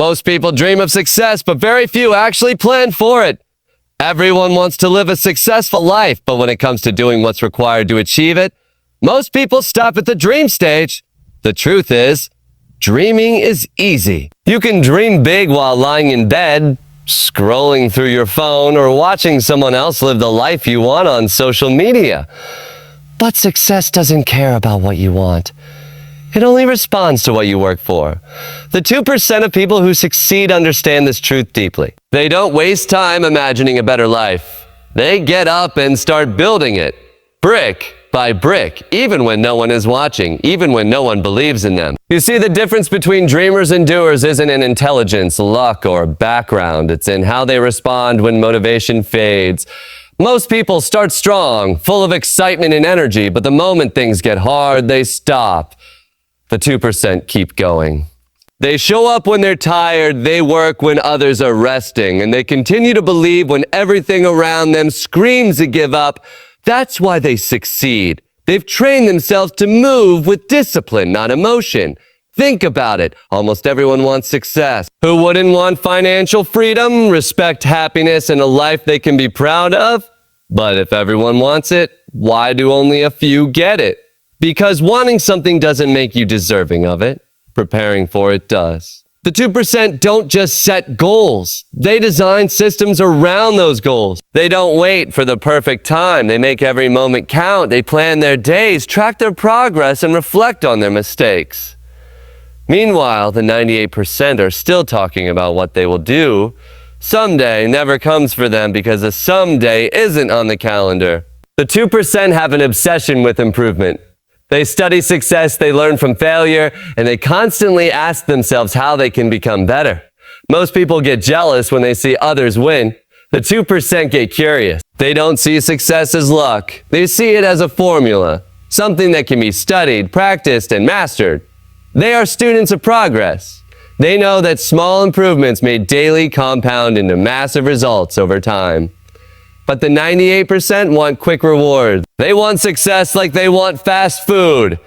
Most people dream of success, but very few actually plan for it. Everyone wants to live a successful life, but when it comes to doing what's required to achieve it, most people stop at the dream stage. The truth is, dreaming is easy. You can dream big while lying in bed, scrolling through your phone, or watching someone else live the life you want on social media. But success doesn't care about what you want. It only responds to what you work for. The 2% of people who succeed understand this truth deeply. They don't waste time imagining a better life. They get up and start building it, brick by brick, even when no one is watching, even when no one believes in them. You see, the difference between dreamers and doers isn't in intelligence, luck, or background. It's in how they respond when motivation fades. Most people start strong, full of excitement and energy, but the moment things get hard, they stop. The 2% keep going. They show up when they're tired, they work when others are resting, and they continue to believe when everything around them screams to give up. That's why they succeed. They've trained themselves to move with discipline, not emotion. Think about it. Almost everyone wants success. Who wouldn't want financial freedom, respect, happiness, and a life they can be proud of? But if everyone wants it, why do only a few get it? Because wanting something doesn't make you deserving of it. Preparing for it does. The 2% don't just set goals. They design systems around those goals. They don't wait for the perfect time. They make every moment count. They plan their days, track their progress, and reflect on their mistakes. Meanwhile, the 98% are still talking about what they will do. Someday never comes for them because a someday isn't on the calendar. The 2% have an obsession with improvement. They study success, they learn from failure, and they constantly ask themselves how they can become better. Most people get jealous when they see others win. The 2% get curious. They don't see success as luck. They see it as a formula, something that can be studied, practiced, and mastered. They are students of progress. They know that small improvements made daily compound into massive results over time. But the 98% want quick rewards. They want success like they want fast food.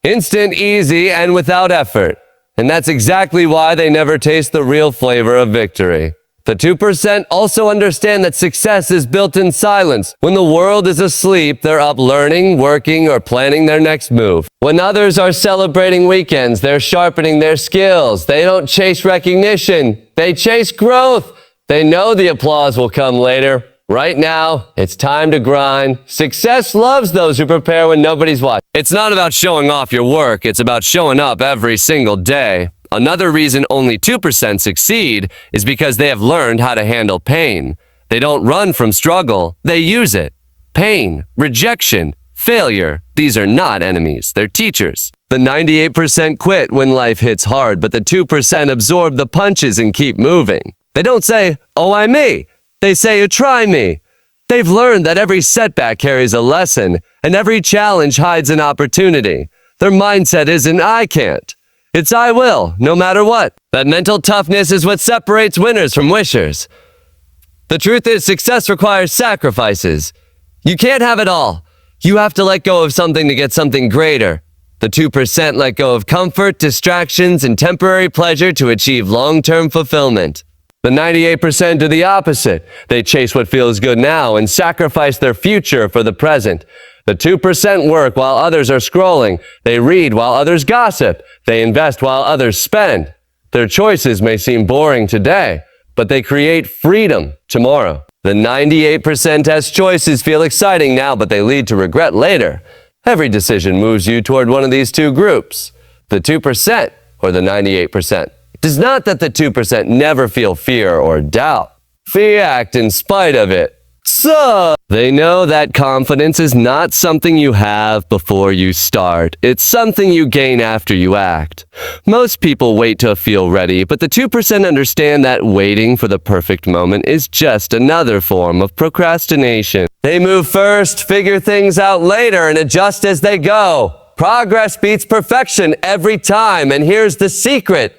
Instant, easy, and without effort. And that's exactly why they never taste the real flavor of victory. The 2% also understand that success is built in silence. When the world is asleep, they're up learning, working, or planning their next move. When others are celebrating weekends, they're sharpening their skills. They don't chase recognition. They chase growth. They know the applause will come later. Right now, it's time to grind. Success loves those who prepare when nobody's watching. It's not about showing off your work. It's about showing up every single day. Another reason only 2% succeed is because they have learned how to handle pain. They don't run from struggle. They use it. Pain, rejection, failure. These are not enemies. They're teachers. The 98% quit when life hits hard, but the 2% absorb the punches and keep moving. They don't say, "Oh, I'm me." They say, "Try me." They've learned that every setback carries a lesson, and every challenge hides an opportunity. Their mindset isn't "I can't." It's "I will," no matter what. That mental toughness is what separates winners from wishers. The truth is, success requires sacrifices. You can't have it all. You have to let go of something to get something greater. The 2% let go of comfort, distractions, and temporary pleasure to achieve long-term fulfillment. The 98% do the opposite. They chase what feels good now and sacrifice their future for the present. The 2% work while others are scrolling. They read while others gossip. They invest while others spend. Their choices may seem boring today, but they create freedom tomorrow. The 98% has choices feel exciting now, but they lead to regret later. Every decision moves you toward one of these two groups, the 2% or the 98%. It is not that the 2% never feel fear or doubt. They act in spite of it. So, they know that confidence is not something you have before you start. It's something you gain after you act. Most people wait to feel ready, but the 2% understand that waiting for the perfect moment is just another form of procrastination. They move first, figure things out later, and adjust as they go. Progress beats perfection every time, and here's the secret.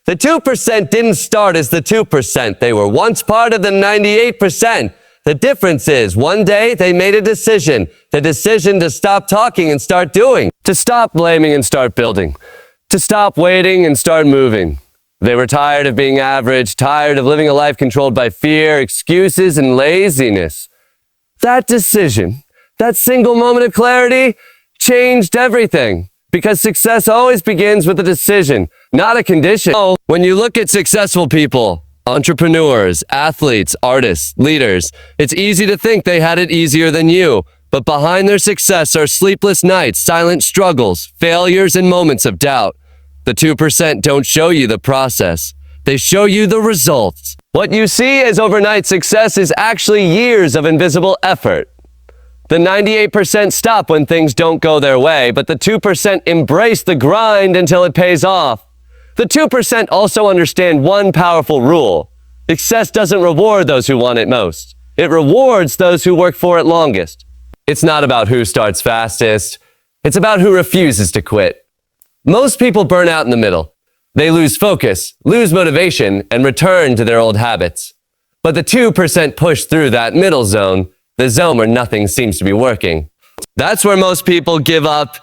The 2% didn't start as the 2%. They were once part of the 98%. The difference is, one day they made a decision. The decision to stop talking and start doing. To stop blaming and start building. To stop waiting and start moving. They were tired of being average, tired of living a life controlled by fear, excuses, and laziness. That decision, that single moment of clarity, changed everything. Because success always begins with a decision, not a condition. So, when you look at successful people, entrepreneurs, athletes, artists, leaders, it's easy to think they had it easier than you. But behind their success are sleepless nights, silent struggles, failures, and moments of doubt. The 2% don't show you the process. They show you the results. What you see as overnight success is actually years of invisible effort. The 98% stop when things don't go their way, but the 2% embrace the grind until it pays off. The 2% also understand one powerful rule. Success doesn't reward those who want it most. It rewards those who work for it longest. It's not about who starts fastest. It's about who refuses to quit. Most people burn out in the middle. They lose focus, lose motivation, and return to their old habits. But the 2% push through that middle zone, the zone where nothing seems to be working. That's where most people give up,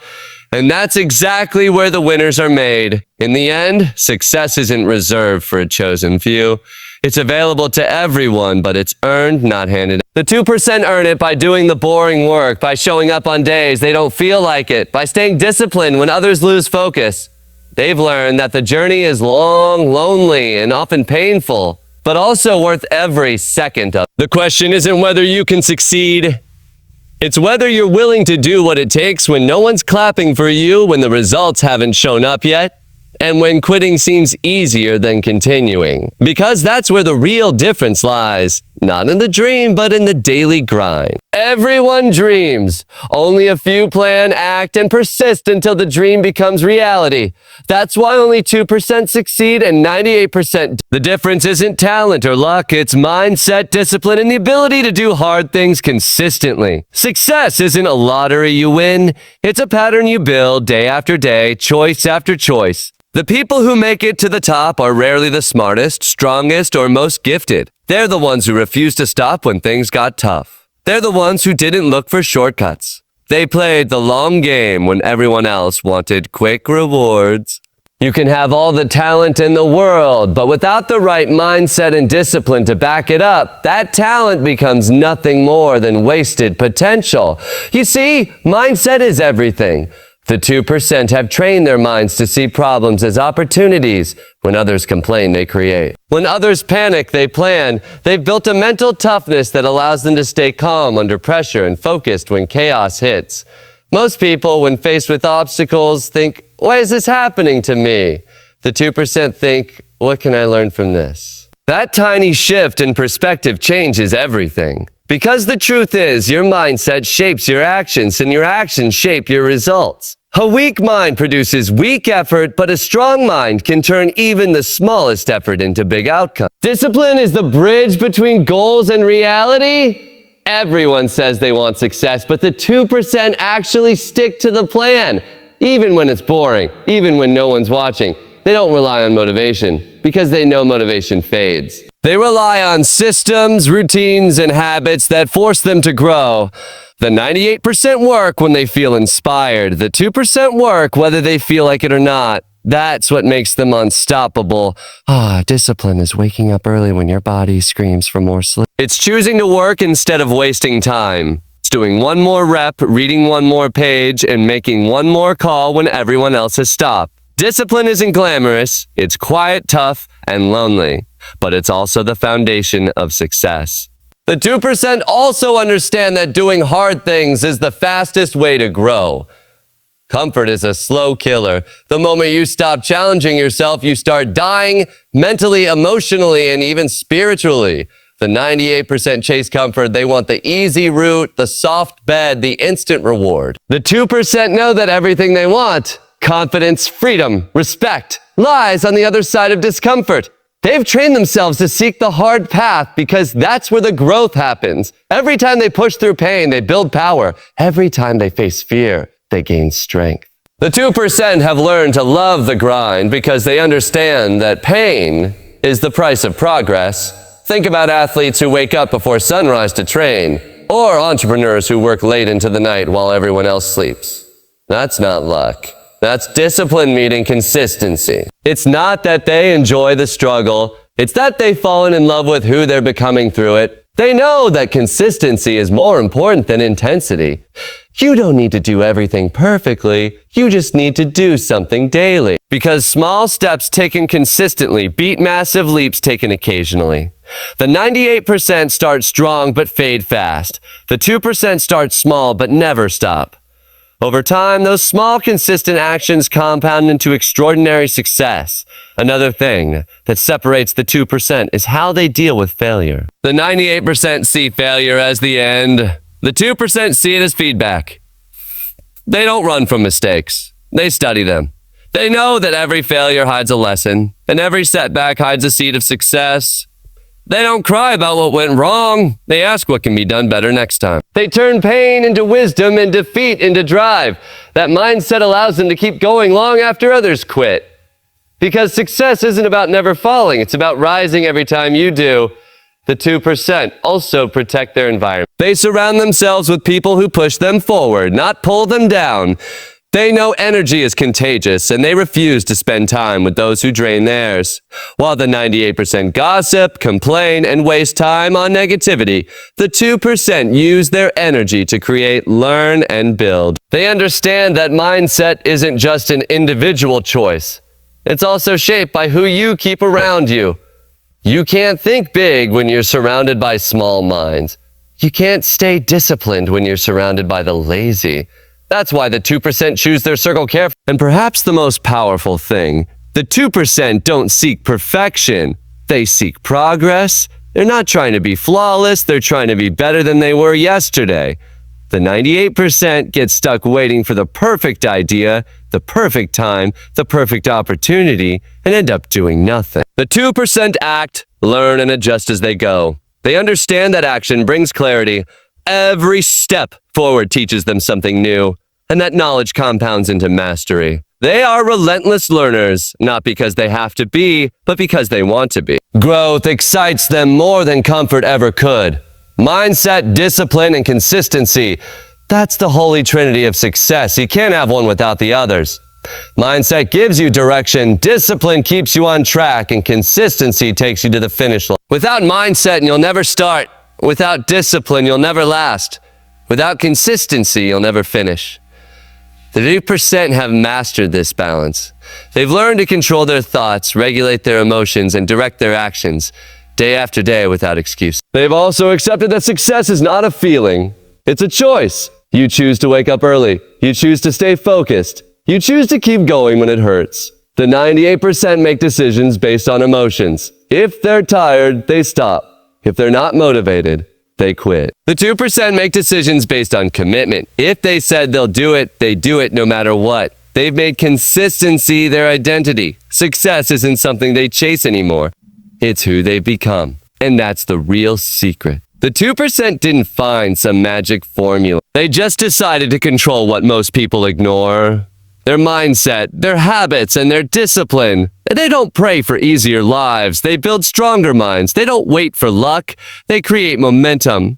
and that's exactly where the winners are made. In the end, success isn't reserved for a chosen few. It's available to everyone, but it's earned, not handed. The 2% earn it by doing the boring work, by showing up on days they don't feel like it, by staying disciplined when others lose focus. They've learned that the journey is long, lonely, and often painful, but also worth every second of it. The question isn't whether you can succeed. It's whether you're willing to do what it takes when no one's clapping for you, when the results haven't shown up yet, and when quitting seems easier than continuing. Because that's where the real difference lies. Not in the dream, but in the daily grind. Everyone dreams. Only a few plan, act, and persist until the dream becomes reality. That's why only 2% succeed and 98%. The difference isn't talent or luck. It's mindset, discipline, and the ability to do hard things consistently. Success isn't a lottery you win. It's a pattern you build day after day, choice after choice. The people who make it to the top are rarely the smartest, strongest, or most gifted. They're the ones who refused to stop when things got tough. They're the ones who didn't look for shortcuts. They played the long game when everyone else wanted quick rewards. You can have all the talent in the world, but without the right mindset and discipline to back it up, that talent becomes nothing more than wasted potential. You see, mindset is everything. The 2% have trained their minds to see problems as opportunities. When others complain, they create. When others panic, they plan. They've built a mental toughness that allows them to stay calm under pressure and focused when chaos hits. Most people, when faced with obstacles, think, why is this happening to me? The 2% think, what can I learn from this? That tiny shift in perspective changes everything. Because the truth is, your mindset shapes your actions, and your actions shape your results. A weak mind produces weak effort, but a strong mind can turn even the smallest effort into big outcomes. Discipline is the bridge between goals and reality. Everyone says they want success, but the 2% actually stick to the plan, even when it's boring, even when no one's watching. They don't rely on motivation because they know motivation fades. They rely on systems, routines, and habits that force them to grow. The 98% work when they feel inspired. The 2% work whether they feel like it or not. That's what makes them unstoppable. Discipline is waking up early when your body screams for more sleep. It's choosing to work instead of wasting time. It's doing one more rep, reading one more page, and making one more call when everyone else has stopped. Discipline isn't glamorous. It's quiet, tough, and lonely. But it's also the foundation of success. The 2% also understand that doing hard things is the fastest way to grow. Comfort is a slow killer. The moment you stop challenging yourself, you start dying mentally, emotionally, and even spiritually. The 98% chase comfort. They want the easy route, the soft bed, the instant reward. The 2% know that everything they want, confidence, freedom, respect, lies on the other side of discomfort. They've trained themselves to seek the hard path because that's where the growth happens. Every time they push through pain, they build power. Every time they face fear, they gain strength. The 2% have learned to love the grind because they understand that pain is the price of progress. Think about athletes who wake up before sunrise to train, or entrepreneurs who work late into the night while everyone else sleeps. That's not luck. That's discipline meeting consistency. It's not that they enjoy the struggle. It's that they've fallen in love with who they're becoming through it. They know that consistency is more important than intensity. You don't need to do everything perfectly. You just need to do something daily. Because small steps taken consistently beat massive leaps taken occasionally. The 98% start strong but fade fast. The 2% start small but never stop. Over time, those small, consistent actions compound into extraordinary success. Another thing that separates the 2% is how they deal with failure. The 98% see failure as the end. The 2% see it as feedback. They don't run from mistakes. They study them. They know that every failure hides a lesson, and every setback hides a seed of success. They don't cry about what went wrong. They ask what can be done better next time. They turn pain into wisdom and defeat into drive. That mindset allows them to keep going long after others quit. Because success isn't about never falling. It's about rising every time you do. The 2% also protect their environment. They surround themselves with people who push them forward, not pull them down. They know energy is contagious, and they refuse to spend time with those who drain theirs. While the 98% gossip, complain, and waste time on negativity, the 2% use their energy to create, learn, and build. They understand that mindset isn't just an individual choice. It's also shaped by who you keep around you. You can't think big when you're surrounded by small minds. You can't stay disciplined when you're surrounded by the lazy. That's why the 2% choose their circle carefully. And perhaps the most powerful thing, the 2% don't seek perfection. They seek progress. They're not trying to be flawless. They're trying to be better than they were yesterday. The 98% get stuck waiting for the perfect idea, the perfect time, the perfect opportunity, and end up doing nothing. The 2% act, learn, and adjust as they go. They understand that action brings clarity. Every step forward teaches them something new, and that knowledge compounds into mastery. They are relentless learners, not because they have to be, but because they want to be. Growth excites them more than comfort ever could. Mindset, discipline, and consistency. That's the holy trinity of success. You can't have one without the others. Mindset gives you direction, discipline keeps you on track, and consistency takes you to the finish line. Without mindset, you'll never start. Without discipline, you'll never last. Without consistency, you'll never finish. The 2% have mastered this balance. They've learned to control their thoughts, regulate their emotions, and direct their actions day after day without excuse. They've also accepted that success is not a feeling. It's a choice. You choose to wake up early. You choose to stay focused. You choose to keep going when it hurts. The 98% make decisions based on emotions. If they're tired, they stop. If they're not motivated, they quit. The 2% make decisions based on commitment. If they said they'll do it, they do it no matter what. They've made consistency their identity. Success isn't something they chase anymore. It's who they've become. And that's the real secret. The 2% didn't find some magic formula. They just decided to control what most people ignore. Their mindset, their habits, and their discipline. They don't pray for easier lives. They build stronger minds. They don't wait for luck. They create momentum.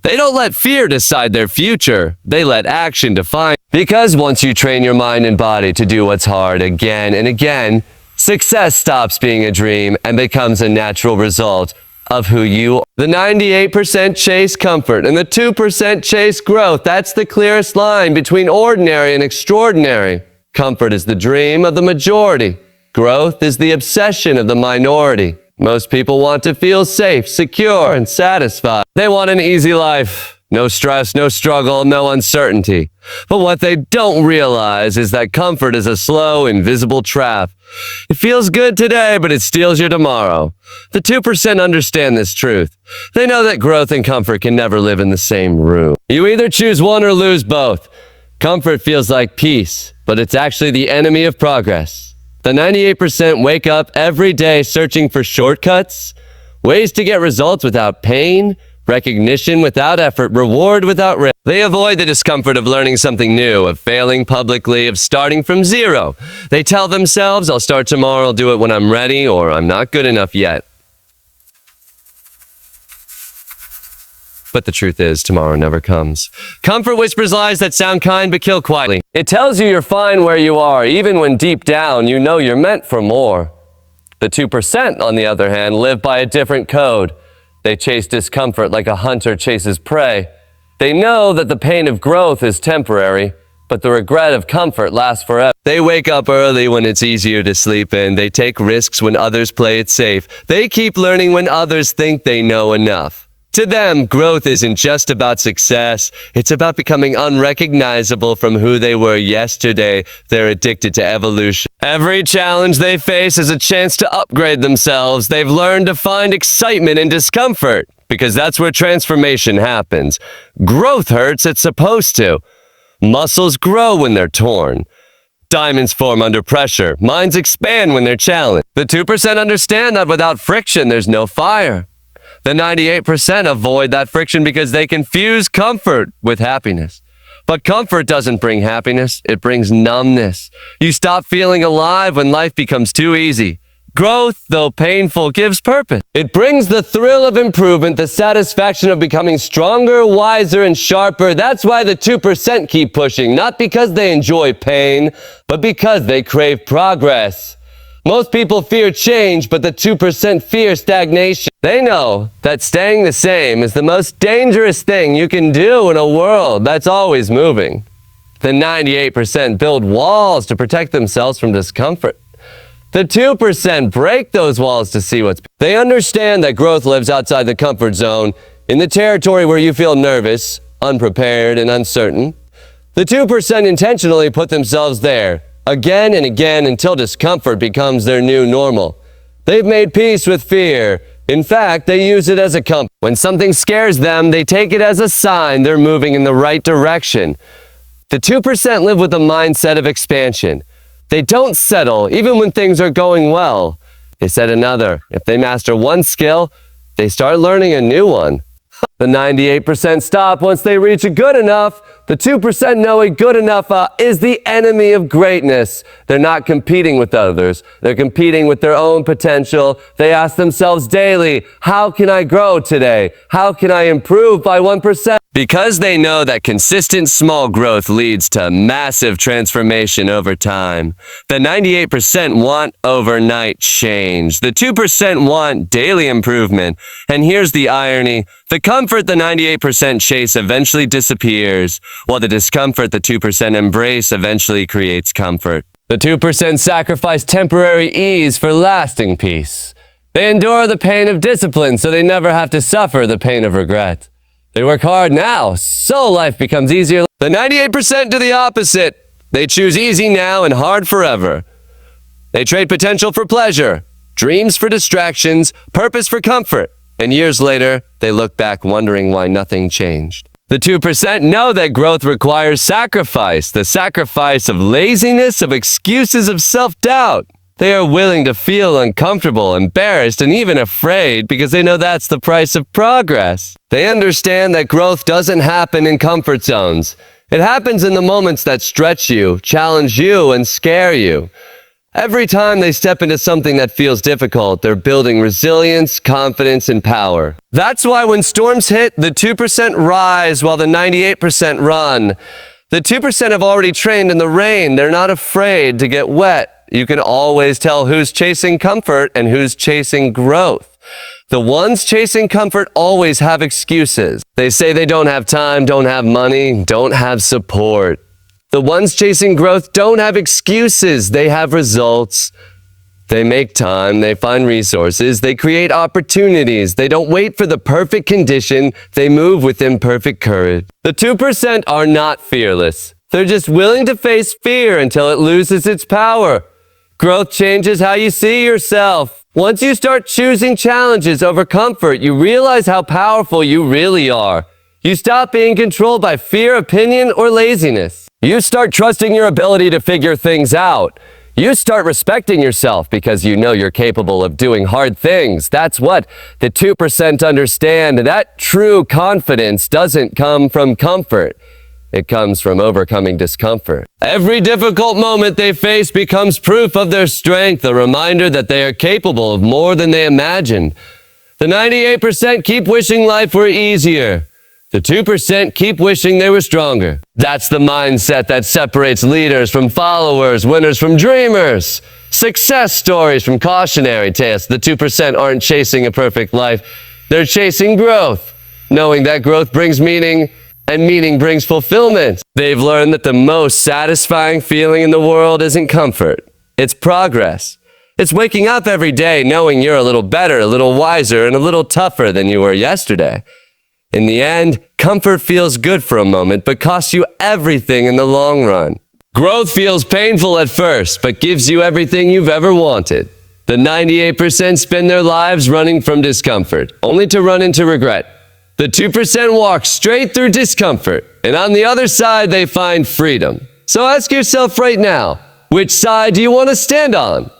They don't let fear decide their future. They let action define. Because once you train your mind and body to do what's hard again and again, success stops being a dream and becomes a natural result of who you are. The 98% chase comfort and the 2% chase growth. That's the clearest line between ordinary and extraordinary. Comfort is the dream of the majority. Growth is the obsession of the minority. Most people want to feel safe, secure, and satisfied. They want an easy life. No stress, no struggle, no uncertainty. But what they don't realize is that comfort is a slow, invisible trap. It feels good today, but it steals your tomorrow. The 2% understand this truth. They know that growth and comfort can never live in the same room. You either choose one or lose both. Comfort feels like peace, but it's actually the enemy of progress. The 98% wake up every day searching for shortcuts, ways to get results without pain, recognition without effort, reward without risk. They avoid the discomfort of learning something new, of failing publicly, of starting from zero. They tell themselves, I'll start tomorrow, I'll do it when I'm ready, or I'm not good enough yet. But the truth is, tomorrow never comes. Comfort whispers lies that sound kind but kill quietly. It tells you you're fine where you are, even when deep down you know you're meant for more. The 2%, on the other hand, live by a different code. They chase discomfort like a hunter chases prey. They know that the pain of growth is temporary, but the regret of comfort lasts forever. They wake up early when it's easier to sleep in. They take risks when others play it safe. They keep learning when others think they know enough. To them, growth isn't just about success. It's about becoming unrecognizable from who they were yesterday. They're addicted to evolution. Every challenge they face is a chance to upgrade themselves. They've learned to find excitement in discomfort, because that's where transformation happens. Growth hurts, it's supposed to. Muscles grow when they're torn. Diamonds form under pressure. Minds expand when they're challenged. The 2% understand that without friction, there's no fire. The 98% avoid that friction because they confuse comfort with happiness. But comfort doesn't bring happiness, it brings numbness. You stop feeling alive when life becomes too easy. Growth, though painful, gives purpose. It brings the thrill of improvement, the satisfaction of becoming stronger, wiser, and sharper. That's why the 2% keep pushing, not because they enjoy pain, but because they crave progress. Most people fear change, but the 2% fear stagnation. They know that staying the same is the most dangerous thing you can do in a world that's always moving. The 98% build walls to protect themselves from discomfort. The 2% break those walls to see what's... They understand that growth lives outside the comfort zone, in the territory where you feel nervous, unprepared, and uncertain. The 2% intentionally put themselves there, again and again, until discomfort becomes their new normal. They've made peace with fear. In fact, they use it as a compass. When something scares them, they take it as a sign they're moving in the right direction. The 2% live with a mindset of expansion. They don't settle, even when things are going well. They set another. If they master one skill, they start learning a new one. The 98% stop once they reach a good enough. The 2% know a good enough is the enemy of greatness. They're not competing with others. They're competing with their own potential. They ask themselves daily, how can I grow today? How can I improve by 1%? Because they know that consistent small growth leads to massive transformation over time. The 98% want overnight change. The 2% want daily improvement. And here's the irony. The comfort the 98% chase eventually disappears, while the discomfort the 2% embrace eventually creates comfort. The 2% sacrifice temporary ease for lasting peace. They endure the pain of discipline so they never have to suffer the pain of regret. They work hard now, so life becomes easier. The 98% do the opposite. They choose easy now and hard forever. They trade potential for pleasure, dreams for distractions, purpose for comfort. And years later, they look back wondering why nothing changed. The 2% know that growth requires sacrifice, the sacrifice of laziness, of excuses, of self-doubt. They are willing to feel uncomfortable, embarrassed, and even afraid because they know that's the price of progress. They understand that growth doesn't happen in comfort zones. It happens in the moments that stretch you, challenge you, and scare you. Every time they step into something that feels difficult, they're building resilience, confidence, and power. That's why when storms hit, the 2% rise while the 98% run. The 2% have already trained in the rain. They're not afraid to get wet. You can always tell who's chasing comfort and who's chasing growth. The ones chasing comfort always have excuses. They say they don't have time, don't have money, don't have support. The ones chasing growth don't have excuses. They have results. They make time, they find resources, they create opportunities. They don't wait for the perfect condition, they move with imperfect courage. The 2% are not fearless. They're just willing to face fear until it loses its power. Growth changes how you see yourself. Once you start choosing challenges over comfort, you realize how powerful you really are. You stop being controlled by fear, opinion, or laziness. You start trusting your ability to figure things out. You start respecting yourself because you know you're capable of doing hard things. That's what the 2% understand. That true confidence doesn't come from comfort. It comes from overcoming discomfort. Every difficult moment they face becomes proof of their strength, a reminder that they are capable of more than they imagined. The 98% keep wishing life were easier. The 2% keep wishing they were stronger. That's the mindset that separates leaders from followers, winners from dreamers, success stories from cautionary tales. The 2% aren't chasing a perfect life. They're chasing growth, knowing that growth brings meaning and meaning brings fulfillment. They've learned that the most satisfying feeling in the world isn't comfort. It's progress. It's waking up every day knowing you're a little better, a little wiser, and a little tougher than you were yesterday. In the end, comfort feels good for a moment, but costs you everything in the long run. Growth feels painful at first, but gives you everything you've ever wanted. The 98% spend their lives running from discomfort, only to run into regret. The 2% walk straight through discomfort, and on the other side, they find freedom. So ask yourself right now, which side do you want to stand on?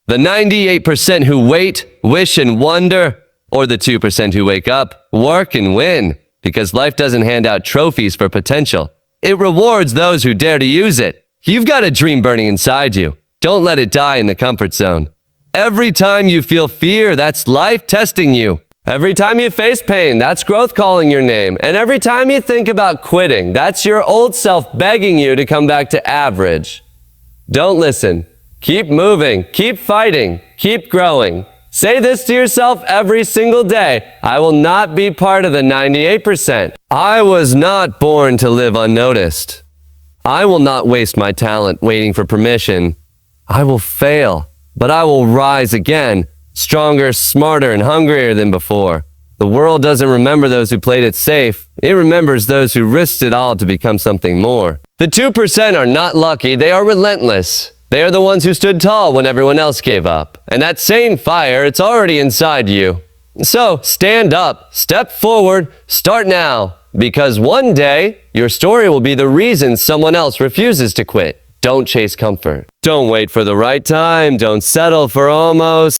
The 98% who wait, wish, and wonder, or the 2% who wake up, work, and win. Because life doesn't hand out trophies for potential. It rewards those who dare to use it. You've got a dream burning inside you. Don't let it die in the comfort zone. Every time you feel fear, that's life testing you. Every time you face pain, that's growth calling your name. And every time you think about quitting, that's your old self begging you to come back to average. Don't listen. Keep moving. Keep fighting. Keep growing. Say this to yourself every single day. I will not be part of the 98%. I was not born to live unnoticed. I will not waste my talent waiting for permission. I will fail, but I will rise again, stronger, smarter, and hungrier than before. The world doesn't remember those who played it safe. It remembers those who risked it all to become something more. The 2% are not lucky. They are relentless. They are the ones who stood tall when everyone else gave up. And that same fire, it's already inside you. So stand up, step forward, start now. Because one day, your story will be the reason someone else refuses to quit. Don't chase comfort. Don't wait for the right time. Don't settle for almost.